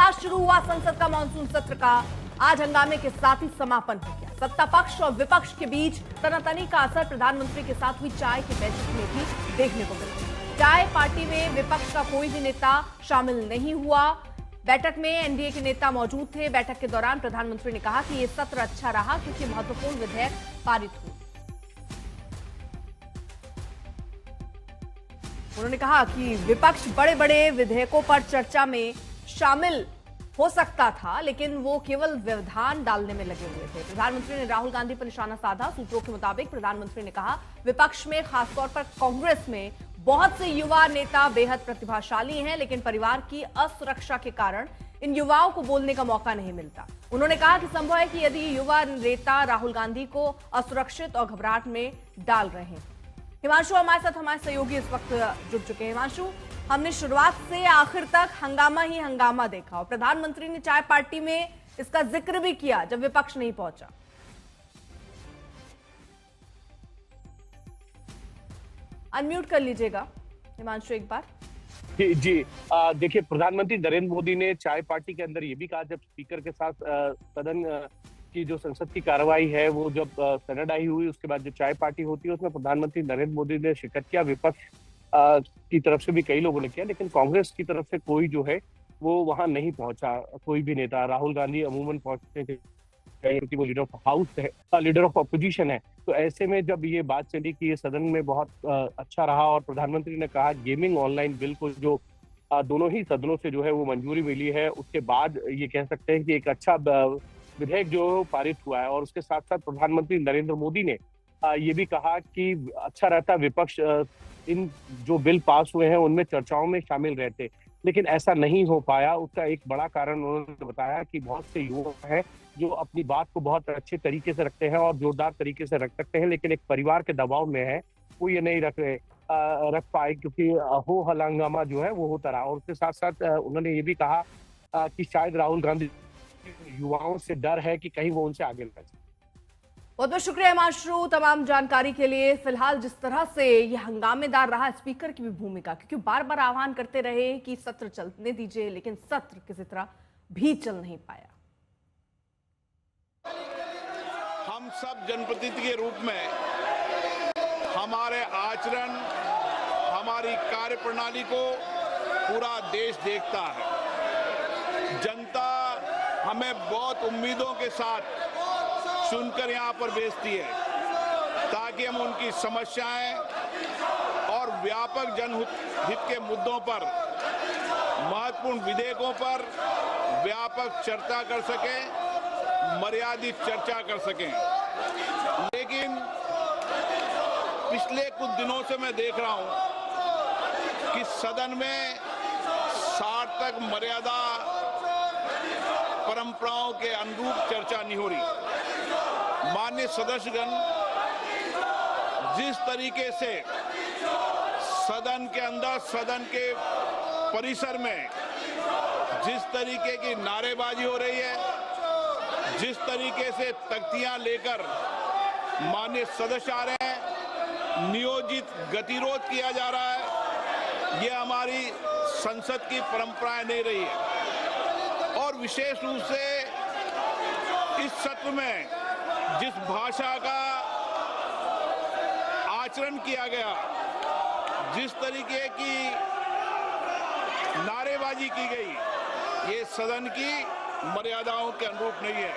साथ शुरू हुआ संसद का मानसून सत्र का आज हंगामे के साथ ही समापन हो गया। सत्ता पक्ष और विपक्ष के बीच तनातनी का असर प्रधानमंत्री के साथ हुई चाय की बैठक में भी देखने को मिला। चाय पार्टी में विपक्ष का कोई भी नेता शामिल नहीं हुआ। बैठक में एनडीए के नेता मौजूद थे। बैठक के दौरान प्रधानमंत्री ने कहा कि यह सत्र अच्छा रहा क्योंकि महत्वपूर्ण विधेयक पारित हुए। उन्होंने कहा कि विपक्ष बड़े बड़े विधेयकों पर चर्चा में शामिल हो सकता था, लेकिन वो केवल व्यवधान डालने में लगे हुए थे। प्रधानमंत्री ने राहुल गांधी पर निशाना साधा। सूत्रों के मुताबिक प्रधानमंत्री ने कहा, विपक्ष में खासतौर पर कांग्रेस में बहुत से युवा नेता बेहद प्रतिभाशाली हैं, लेकिन परिवार की असुरक्षा के कारण इन युवाओं को बोलने का मौका नहीं मिलता। उन्होंने कहा कि संभव है कि यदि युवा नेता राहुल गांधी को असुरक्षित और घबराहट में डाल रहे हैं। हिमांशु हमारे साथ हमारे सहयोगी इस वक्त जुड़ चुके हैं। हिमांशु, हमने शुरुआत से आखिर तक हंगामा ही हंगामा देखा और प्रधानमंत्री ने चाय पार्टी में इसका जिक्र भी किया जब विपक्ष नहीं पहुंचा। अनम्यूट कर लीजिएगा हिमांशु एक बार। जी देखिए, प्रधानमंत्री नरेंद्र मोदी ने चाय पार्टी के अंदर ये भी कहा जब स्पीकर के साथ सदन की जो संसद की कार्रवाई है वो जब सनडाई हुई, उसके बाद जो चाय पार्टी होती है उसमें प्रधानमंत्री नरेंद्र मोदी ने शिरकत किया। विपक्ष की तरफ से भी कई लोगों ने किया, लेकिन कांग्रेस की तरफ से कोई जो है वो वहां नहीं पहुंचा, कोई भी नेता। राहुल गांधी अमूमन पहुंचते थे क्योंकि वो लीडर ऑफ हाउस है, लीडर ऑफ अपोजिशन है। तो ऐसे में जब ये बात चली कि ये सदन में बहुत अच्छा रहा और प्रधानमंत्री ने कहा गेमिंग ऑनलाइन बिल को जो दोनों ही सदनों से जो है वो मंजूरी मिली है, उसके बाद ये कह सकते हैं कि एक अच्छा विधेयक जो पारित हुआ है। और उसके साथ साथ प्रधानमंत्री नरेंद्र मोदी ने ये भी कहा कि अच्छा रहता विपक्ष इन जो बिल पास हुए हैं उनमें चर्चाओं में शामिल रहते, लेकिन ऐसा नहीं हो पाया। उसका एक बड़ा कारण उन्होंने बताया कि बहुत से युवा हैं जो अपनी बात को बहुत अच्छे तरीके से रखते हैं और जोरदार तरीके से रख सकते हैं, लेकिन एक परिवार के दबाव में है वो ये नहीं रख पाए क्योंकि हो हंगामा जो है वो होता रहा। और उसके साथ साथ उन्होंने ये भी कहा कि शायद राहुल गांधी युवाओं से डर है कि कहीं वो उनसे आगे न जाए। बहुत बहुत शुक्रिया हिमांशु तमाम जानकारी के लिए। फिलहाल जिस तरह से यह हंगामेदार रहा, स्पीकर की भी भूमिका, क्योंकि बार बार आह्वान करते रहे कि सत्र चलने दीजिए, लेकिन सत्र किसी तरह भी चल नहीं पाया। हम सब जनप्रतिनिधि के रूप में हमारे आचरण, हमारी कार्यप्रणाली को पूरा देश देखता है। जनता हमें बहुत उम्मीदों के साथ सुनकर यहाँ पर भेजती है ताकि हम उनकी समस्याएं और व्यापक जनहित के मुद्दों पर, महत्वपूर्ण विधेयकों पर व्यापक चर्चा कर सकें, मर्यादित चर्चा कर सकें। लेकिन पिछले कुछ दिनों से मैं देख रहा हूं कि सदन में सार्थक मर्यादा परंपराओं के अनुरूप चर्चा नहीं हो रही। माननीय सदस्यगण, जिस तरीके से सदन के अंदर, सदन के परिसर में जिस तरीके की नारेबाजी हो रही है, जिस तरीके से तख्तियां लेकर माननीय सदस्य आ रहे हैं, नियोजित गतिरोध किया जा रहा है, यह हमारी संसद की परंपराएं नहीं रही है। और विशेष रूप से इस सत्र में जिस भाषा का आचरण किया गया, जिस तरीके की नारेबाजी की गई, ये सदन की मर्यादाओं के अनुरूप नहीं है।